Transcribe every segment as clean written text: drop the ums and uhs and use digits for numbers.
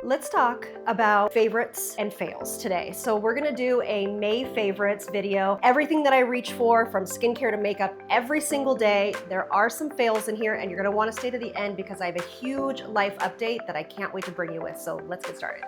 Let's talk about favorites and fails today. So we're gonna do a May favorites video. Everything that I reach for, from skincare to makeup, every single day. There are some fails in here and you're gonna wanna stay to the end because I have a huge life update that I can't wait to bring you with. So let's get started.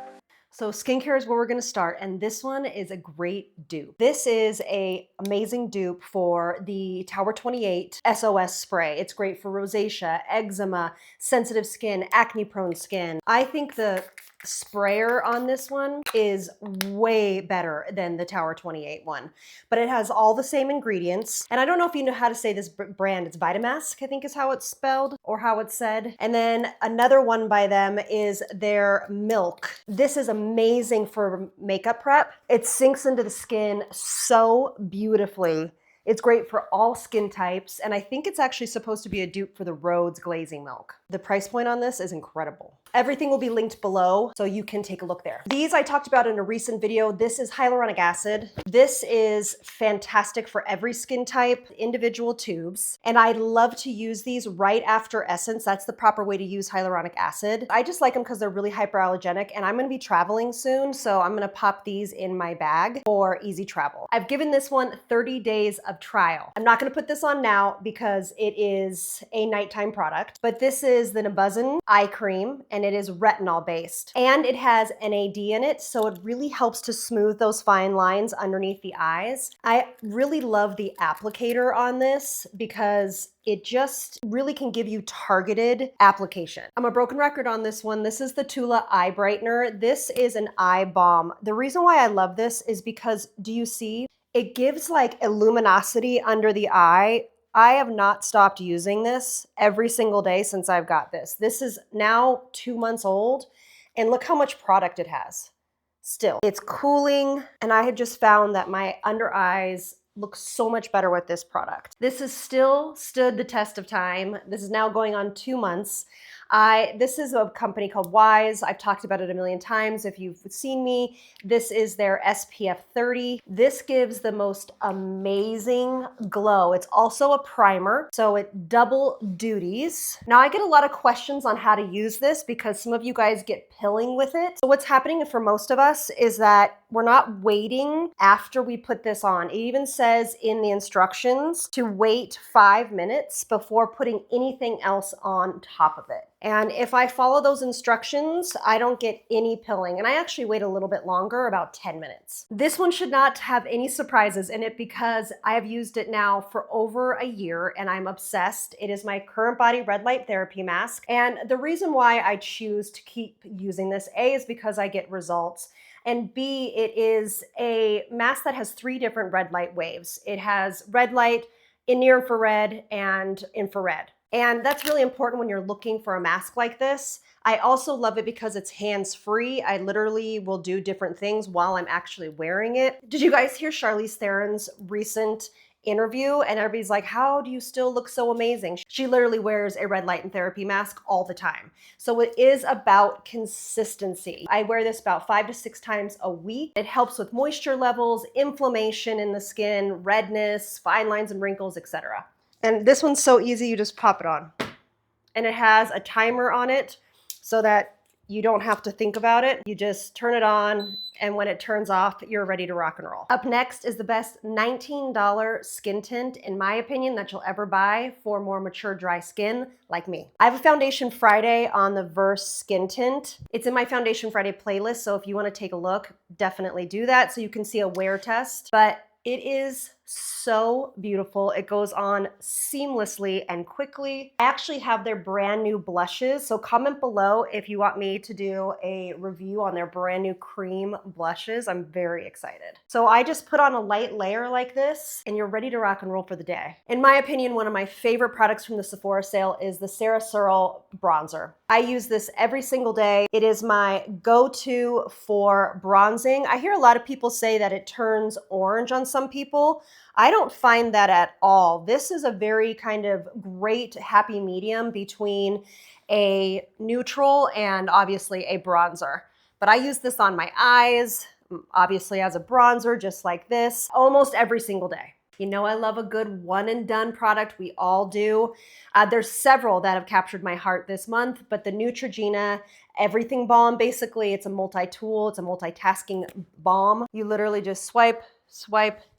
So skincare is where we're gonna start, and this one is a great dupe. This is an amazing dupe for the Tower 28 SOS spray. It's great for rosacea, eczema, sensitive skin, acne-prone skin. I think the sprayer on this one is way better than the Tower 28 one, but it has all the same ingredients. And I don't know if you know how to say this brand. It's Vitamask, I think is how it's spelled or how it's said. And then another one by them is their Milk. This is amazing for makeup prep. It sinks into the skin so beautifully. It's great for all skin types, and I think it's actually supposed to be a dupe for the Rhodes Glazing Milk. The price point on this is incredible. Everything will be linked below, so you can take a look there. These I talked about in a recent video. This is hyaluronic acid. This is fantastic for every skin type, individual tubes, and I love to use these right after Essence. That's the proper way to use hyaluronic acid. I just like them because they're really hyperallergenic, and I'm gonna be traveling soon, so I'm gonna pop these in my bag for easy travel. I've given this one 30 days of trial. I'm not gonna put this on now because it is a nighttime product, but this is the Nabuzin eye cream, and it is retinol based. And it has NAD in it, so it really helps to smooth those fine lines underneath the eyes. I really love the applicator on this because it just really can give you targeted application. I'm a broken record on this one. This is the Tula Eye Brightener. This is an eye balm. The reason why I love this is because, do you see? It gives like a luminosity under the eye. I have not stopped using this every single day since I've got this. This is now 2 months old, and look how much product it has. Still, it's cooling, and I had just found that my under eyes look so much better with this product. This has still stood the test of time. This is now going on 2 months. This is a company called Wise. I've talked about it a million times. If you've seen me, this is their SPF 30. This gives the most amazing glow. It's also a primer, so it double duties. Now I get a lot of questions on how to use this because some of you guys get pilling with it. So what's happening for most of us is that we're not waiting after we put this on. It even says in the instructions to wait 5 minutes before putting anything else on top of it. And if I follow those instructions, I don't get any pilling. And I actually wait a little bit longer, about 10 minutes. This one should not have any surprises in it because I have used it now for over a year and I'm obsessed. It is my current body red light therapy mask. And the reason why I choose to keep using this, A, is because I get results. And B, it is a mask that has 3 different red light waves. It has red light, near infrared, and infrared. And that's really important when you're looking for a mask like this. I also love it because it's hands-free. I literally will do different things while I'm actually wearing it. Did you guys hear Charlize Theron's recent interview? And everybody's like, how do you still look so amazing? She literally wears a red light and therapy mask all the time. So it is about consistency. I wear this about 5 to 6 times a week. It helps with moisture levels, inflammation in the skin, redness, fine lines and wrinkles, etc. And this one's so easy, you just pop it on. And it has a timer on it so that you don't have to think about it. You just turn it on, and when it turns off, you're ready to rock and roll. Up next is the best $19 skin tint, in my opinion, that you'll ever buy for more mature, dry skin like me. I have a Foundation Friday on the Verse skin tint. It's in my Foundation Friday playlist, so if you want to take a look, definitely do that so you can see a wear test. But it is so beautiful. It goes on seamlessly and quickly. I actually have their brand new blushes, so comment below if you want me to do a review on their brand new cream blushes. I'm very excited. So I just put on a light layer like this, and you're ready to rock and roll for the day. In my opinion, one of my favorite products from the Sephora sale is the Sarah Searle bronzer. I use this every single day. It is my go-to for bronzing. I hear a lot of people say that it turns orange on some people. I don't find that at all. This is a very kind of great happy medium between a neutral and obviously a bronzer. But I use this on my eyes, obviously as a bronzer, just like this, almost every single day. You know I love a good one and done product. We all do. There's several that have captured my heart this month, but the Neutrogena Everything Balm, basically it's a multi-tool, it's a multitasking balm. You literally just swipe,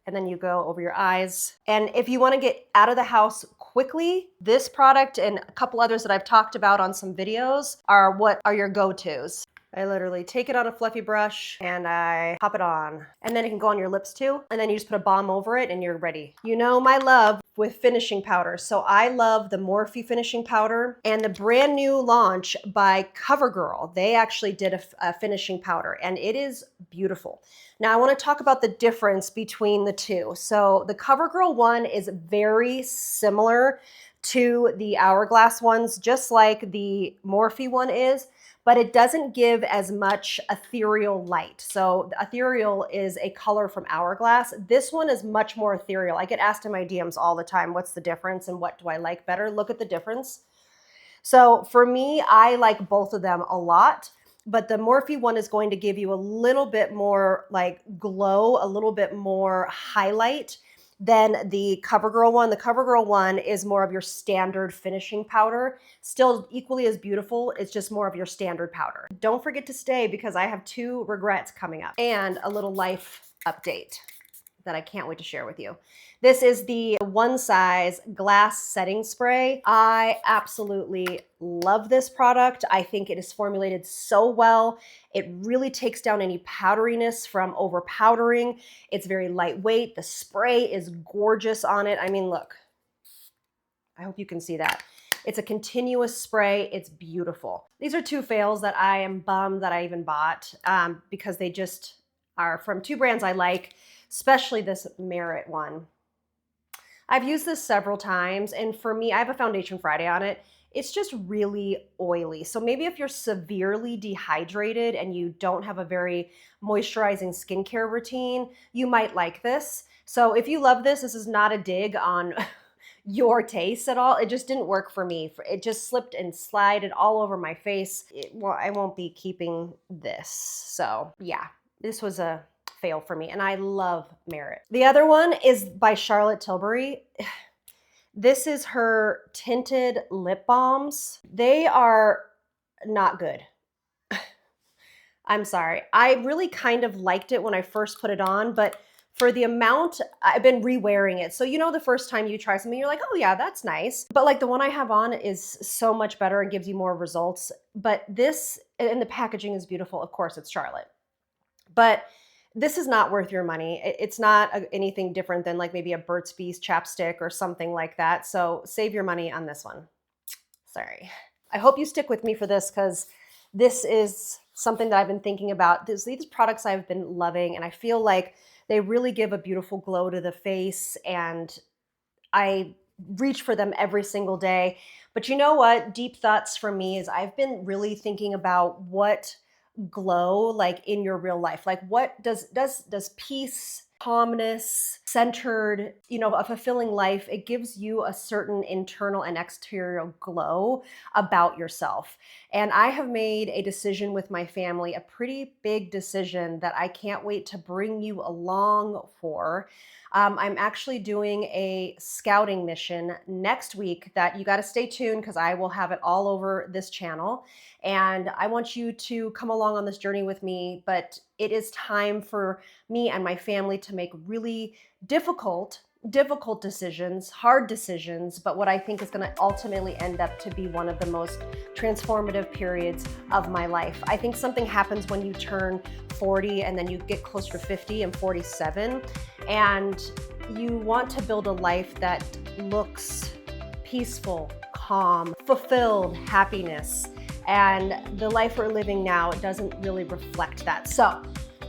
and then you go over your eyes. And if you wanna get out of the house quickly, this product and a couple others that I've talked about on some videos are what are your go-tos. I literally take it on a fluffy brush and I pop it on. And then it can go on your lips too. And then you just put a balm over it and you're ready. You know my love with finishing powders. So I love the Morphe finishing powder and the brand new launch by CoverGirl. They actually did a finishing powder and it is beautiful. Now I want to talk about the difference between the two. So the CoverGirl one is very similar to the Hourglass ones, just like the Morphe one is, but it doesn't give as much ethereal light. So the ethereal is a color from Hourglass. This one is much more ethereal. I get asked in my DMs all the time, what's the difference and what do I like better? Look at the difference. So for me, I like both of them a lot, but the Morphe one is going to give you a little bit more like glow, a little bit more highlight than the CoverGirl one. The CoverGirl one is more of your standard finishing powder. Still equally as beautiful, it's just more of your standard powder. Don't forget to stay because I have 2 regrets coming up and a little life update that I can't wait to share with you. This is the One Size Glass Setting Spray. I absolutely love this product. I think it is formulated so well. It really takes down any powderiness from over powdering. It's very lightweight. The spray is gorgeous on it. I mean, look, I hope you can see that. It's a continuous spray. It's beautiful. These are 2 fails that I am bummed that I even bought because they just are from 2 brands I like, especially this Merit one. I've used this several times, and for me, I have a Foundation Friday on it. It's just really oily. So maybe if you're severely dehydrated and you don't have a very moisturizing skincare routine, you might like this. So if you love this, this is not a dig on your taste at all. It just didn't work for me. It just slipped and slided all over my face. Well, I won't be keeping this. So yeah, this was a fail for me, and I love Merit. The other one is by Charlotte Tilbury. This is her tinted lip balms. They are not good. I'm sorry. I really kind of liked it when I first put it on, but for the amount, I've been re-wearing it. So you know the first time you try something, you're like, oh yeah, that's nice. But like the one I have on is so much better and gives you more results. But this, and the packaging is beautiful. Of course, it's Charlotte. But this is not worth your money. It's not anything different than like maybe a Burt's Bees chapstick or something like that. So save your money on this one. Sorry. I hope you stick with me for this because this is something that I've been thinking about. These products I've been loving, and I feel like they really give a beautiful glow to the face, and I reach for them every single day. But you know what? Deep thoughts from me is I've been really thinking about what glow like in your real life. Like what does peace, calmness, centered, you know, a fulfilling life, it gives you a certain internal and exterior glow about yourself. And I have made a decision with my family, a pretty big decision that I can't wait to bring you along for. I'm actually doing a scouting mission next week that you got to stay tuned because I will have it all over this channel. And I want you to come along on this journey with me, but it is time for me and my family to make really difficult decisions, hard decisions, but what I think is going to ultimately end up to be one of the most transformative periods of my life. I think something happens when you turn 40 and then you get closer to 50 and 47, and you want to build a life that looks peaceful, calm, fulfilled, happiness. And the life we're living now doesn't really reflect that. So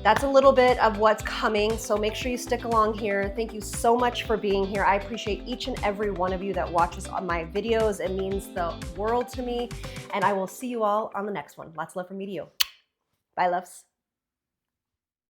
that's a little bit of what's coming. So make sure you stick along here. Thank you so much for being here. I appreciate each and every one of you that watches on my videos. It means the world to me. And I will see you all on the next one. Lots of love from me to you. Bye, loves.